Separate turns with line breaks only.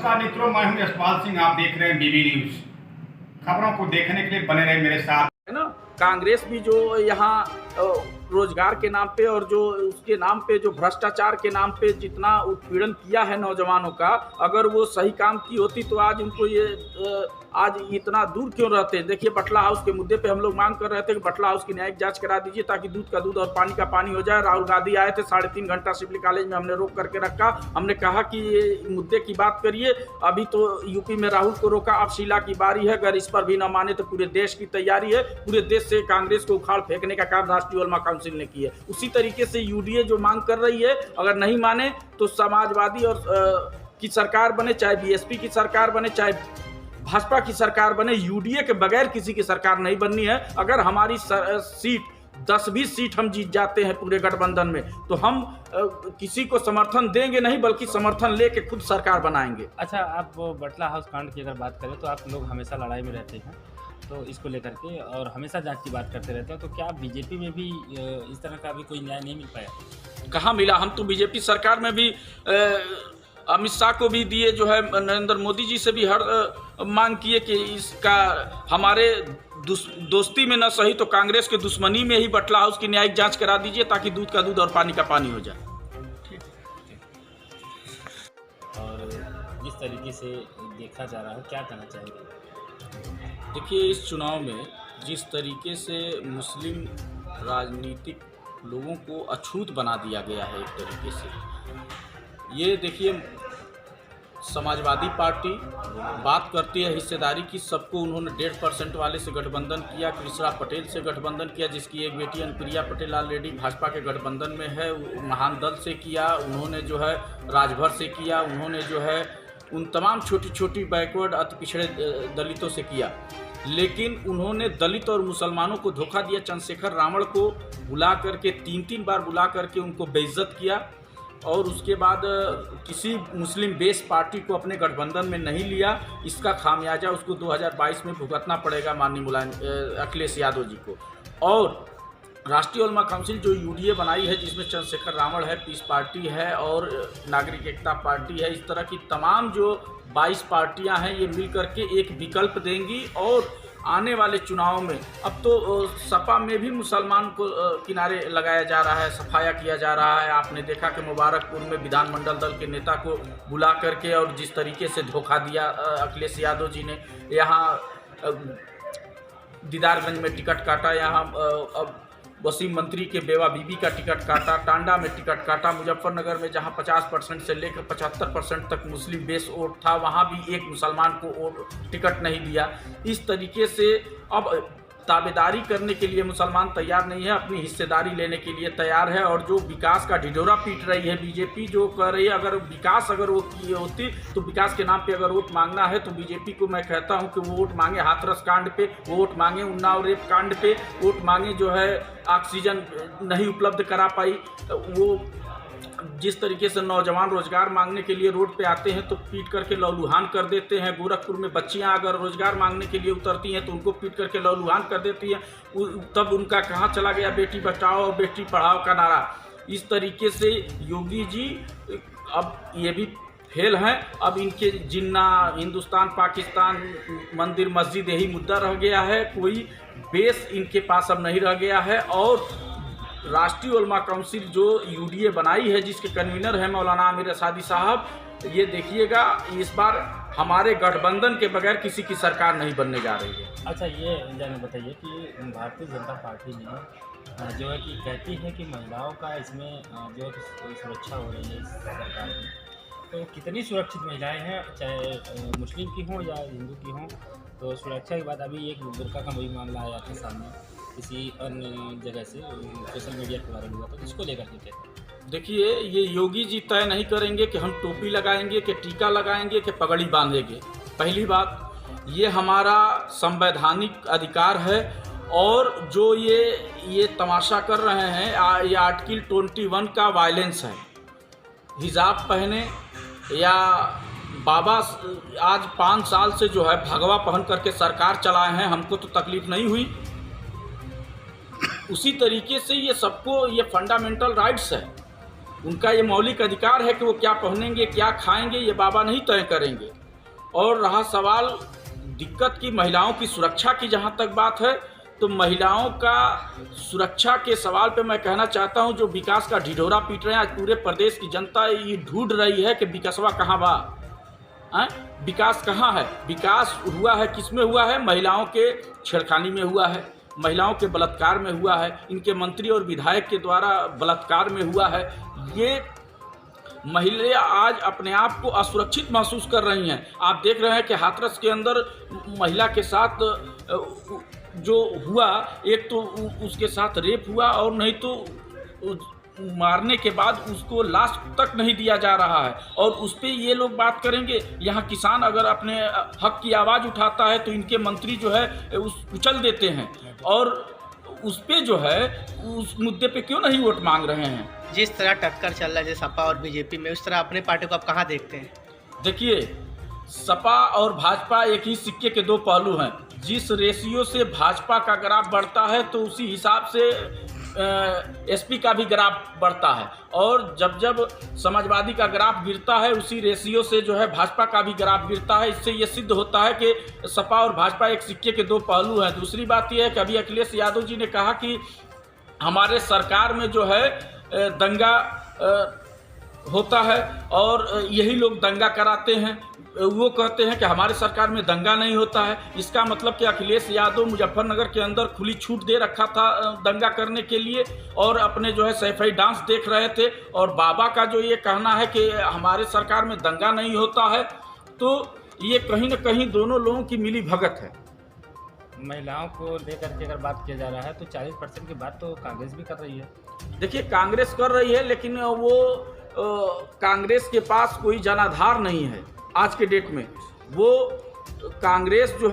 नमस्कार मित्रों, मैं हूं यशपाल सिंह। आप देख रहे हैं बीबी न्यूज। खबरों को देखने के लिए बने रहे मेरे साथ।
है ना। कांग्रेस भी जो यहाँ रोजगार के नाम पे और जो उसके नाम पे जो भ्रष्टाचार के नाम पे जितना उत्पीड़न किया है नौजवानों का, अगर वो सही काम की होती तो आज उनको ये आज इतना दूर क्यों रहते। देखिए, बटला हाउस के मुद्दे पे हम लोग मांग कर रहे थे कि बटला हाउस की न्यायिक जांच करा दीजिए ताकि दूध का दूध और पानी का पानी हो जाए। राहुल गांधी आए थे, 3.5 घंटा सिवली कॉलेज में हमने रोक करके रखा। हमने कहा कि ये मुद्दे की बात करिए। अभी तो यूपी में राहुल को रोका, अब शीला की बारी है। अगर इस पर भी न माने तो पूरे देश की तैयारी है। पूरे देश से कांग्रेस को उखाड़ फेंकने का काम राष्ट्रीय उलमा काउंसिल ने किया है। उसी तरीके से यूडीए जो मांग कर रही है, अगर नहीं माने तो समाजवादी और की सरकार बने, चाहे बीएसपी की सरकार बने, चाहे भाजपा की सरकार बने, यूडीए के बगैर किसी की सरकार नहीं बननी है। अगर हमारी सीट 10-20 सीट हम जीत जाते हैं पूरे गठबंधन में, तो हम किसी को समर्थन देंगे नहीं, बल्कि समर्थन लेके खुद सरकार बनाएंगे।
अच्छा, आप बटला हाउस कांड की अगर बात करें तो आप लोग हमेशा लड़ाई में रहते हैं, तो इसको लेकर के और हमेशा जांच की बात करते रहते हैं, तो क्या बीजेपी में भी इस तरह का अभी कोई न्याय नहीं मिल पाया?
कहाँ मिला? हम तो बीजेपी सरकार में भी अमित शाह को भी दिए, जो है नरेंद्र मोदी जी से भी हर मांग किए कि इसका हमारे दोस्ती में न सही तो कांग्रेस के दुश्मनी में ही बटला हाउस की न्यायिक जांच करा दीजिए ताकि दूध का दूध और पानी का पानी हो जाए।
और जिस तरीके से देखा जा रहा है, क्या कहना चाहेंगे?
देखिए, इस चुनाव में जिस तरीके से मुस्लिम राजनीतिक लोगों को अछूत बना दिया गया है, एक तरीके से ये देखिए, समाजवादी पार्टी बात करती है हिस्सेदारी की। सबको उन्होंने 1.5% वाले से गठबंधन किया, कृष्णा पटेल से गठबंधन किया, जिसकी एक बेटी अनुप्रिया पटेल ऑलरेडी भाजपा के गठबंधन में है। महान दल से किया उन्होंने, जो है राजभर से किया उन्होंने, जो है उन तमाम छोटी छोटी बैकवर्ड अति पिछड़े दलितों से किया। लेकिन उन्होंने दलित और मुसलमानों को धोखा दिया। चंद्रशेखर रावण को बुला करके 3-3 बार बुला करके उनको बेइज्जत किया और उसके बाद किसी मुस्लिम बेस पार्टी को अपने गठबंधन में नहीं लिया। इसका खामियाजा उसको 2022 में भुगतना पड़ेगा माननीय अखिलेश यादव जी को। और राष्ट्रीय उलमा काउंसिल जो यूडीए बनाई है, जिसमें चंद्रशेखर रावण है, पीस पार्टी है और नागरिक एकता पार्टी है, इस तरह की तमाम जो 22 पार्टियां हैं, ये मिल करके एक विकल्प देंगी। और आने वाले चुनाव में अब तो सपा में भी मुसलमान को किनारे लगाया जा रहा है, सफाया किया जा रहा है। आपने देखा कि मुबारकपुर में विधानमंडल दल के नेता को बुला करके और जिस तरीके से धोखा दिया अखिलेश यादव जी ने। यहाँ दीदारगंज में टिकट काटा, यहाँ वसीम मंत्री के बेवा बीबी का टिकट काटा, टांडा में टिकट काटा, मुजफ्फरनगर में जहां 50% से लेकर 75% तक मुस्लिम बेस वोट था, वहां भी एक मुसलमान को टिकट नहीं दिया। इस तरीके से अब ताबेदारी करने के लिए मुसलमान तैयार नहीं है, अपनी हिस्सेदारी लेने के लिए तैयार है। और जो विकास का ढिढोरा पीट रही है बीजेपी, जो कर रही है, अगर विकास अगर वो की होती तो विकास के नाम पे अगर वोट मांगना है तो बीजेपी को मैं कहता हूं कि वो वोट मांगे हाथरस कांड पे, वोट मांगे उन्नाव रेप कांड पे, वोट मांगे जो है ऑक्सीजन नहीं उपलब्ध करा पाई। वो जिस तरीके से नौजवान रोजगार मांगने के लिए रोड पे आते हैं तो पीट करके लहूलुहान कर देते हैं। गोरखपुर में बच्चियां अगर रोजगार मांगने के लिए उतरती हैं तो उनको पीट करके लहूलुहान कर देती हैं। तब उनका कहाँ चला गया बेटी बचाओ और बेटी पढ़ाओ का नारा। इस तरीके से योगी जी अब ये भी फेल हैं। अब इनके जिन्ना हिंदुस्तान पाकिस्तान मंदिर मस्जिद यही मुद्दा रह गया है, कोई बेस इनके पास अब नहीं रह गया है। और राष्ट्रीय उलमा काउंसिल जो यूडीए बनाई है, जिसके कन्वीनर हैं मौलाना आमिर असादी साहब, ये देखिएगा इस बार हमारे गठबंधन के बगैर किसी की सरकार नहीं बनने जा रही है।
अच्छा, ये जाने बताइए कि भारतीय जनता पार्टी ने जो है कि कहती है कि महिलाओं का इसमें जो है कि सुरक्षा हो रही है इस सरकार में, तो कितनी सुरक्षित महिलाएं हैं, चाहे मुस्लिम की हों या हिंदू की हों? तो सुरक्षा के बाद अभी एक बुर्का का वही मामला आया था सामने, किसी अन्य जगह से सोशल मीडिया के वायरल हुआ, तो इसको लेकर के कहते हैं?
देखिए, ये योगी जी तय नहीं करेंगे कि हम टोपी लगाएंगे, कि टीका लगाएंगे, कि पगड़ी बांधेंगे। पहली बात, ये हमारा संवैधानिक अधिकार है। और जो ये तमाशा कर रहे हैं, ये आर्टिकल 21 का वायलेंस है। हिजाब पहने या बाबा आज 5 साल से जो है भगवा पहन करके सरकार चलाए हैं, हमको तो तकलीफ नहीं हुई। उसी तरीके से ये सबको ये फंडामेंटल राइट्स है, उनका ये मौलिक अधिकार है कि वो क्या पहनेंगे क्या खाएंगे, ये बाबा नहीं तय करेंगे। और रहा सवाल दिक्कत की महिलाओं की सुरक्षा की, जहाँ तक बात है तो महिलाओं का सुरक्षा के सवाल पे मैं कहना चाहता हूँ, जो विकास का ढिढोरा पीट रहे हैं आज पूरे प्रदेश की जनता ये ढूंढ रही है कि विकासवा कहाँ बा, विकास कहाँ है। विकास हुआ है किसमें हुआ है? महिलाओं के छेड़खानी में हुआ है, महिलाओं के बलात्कार में हुआ है, इनके मंत्री और विधायक के द्वारा बलात्कार में हुआ है। ये महिलाएं आज अपने आप को असुरक्षित महसूस कर रही हैं। आप देख रहे हैं कि हाथरस के अंदर महिला के साथ जो हुआ, एक तो उसके साथ रेप हुआ और नहीं तो मारने के बाद उसको लाश तक नहीं दिया जा रहा है। और उस पर ये लोग बात करेंगे, यहाँ किसान अगर अपने हक की आवाज़ उठाता है तो इनके मंत्री जो है उस कुचल देते हैं, और उस पे जो है उस मुद्दे पे क्यों नहीं वोट मांग रहे हैं।
जिस तरह टक्कर चल रहा है सपा और बीजेपी में, उस तरह अपने पार्टी को आप कहाँ देखते हैं?
देखिए, सपा और भाजपा एक ही सिक्के के दो पहलू हैं। जिस रेशियो से भाजपा का ग्राफ बढ़ता है तो उसी हिसाब से एसपी का भी ग्राफ बढ़ता है, और जब जब समाजवादी का ग्राफ गिरता है उसी रेशियो से जो है भाजपा का भी ग्राफ गिरता है। इससे ये सिद्ध होता है कि सपा और भाजपा एक सिक्के के दो पहलू हैं। दूसरी बात यह है कि अभी अखिलेश यादव जी ने कहा कि हमारे सरकार में जो है दंगा होता है और यही लोग दंगा कराते हैं। वो कहते हैं कि हमारे सरकार में दंगा नहीं होता है। इसका मतलब कि अखिलेश यादव मुजफ्फरनगर के अंदर खुली छूट दे रखा था दंगा करने के लिए, और अपने जो है सैफई डांस देख रहे थे। और बाबा का जो ये कहना है कि हमारे सरकार में दंगा नहीं होता है, तो ये कहीं ना कहीं दोनों लोगों की मिली भगत है।
महिलाओं को लेकर के अगर बात किया जा रहा है तो 40% की बात तो कांग्रेस भी कर रही है।
देखिए, कांग्रेस कर रही है, लेकिन वो कांग्रेस के पास कोई जनाधार नहीं है आज के डेट में। वो कांग्रेस जो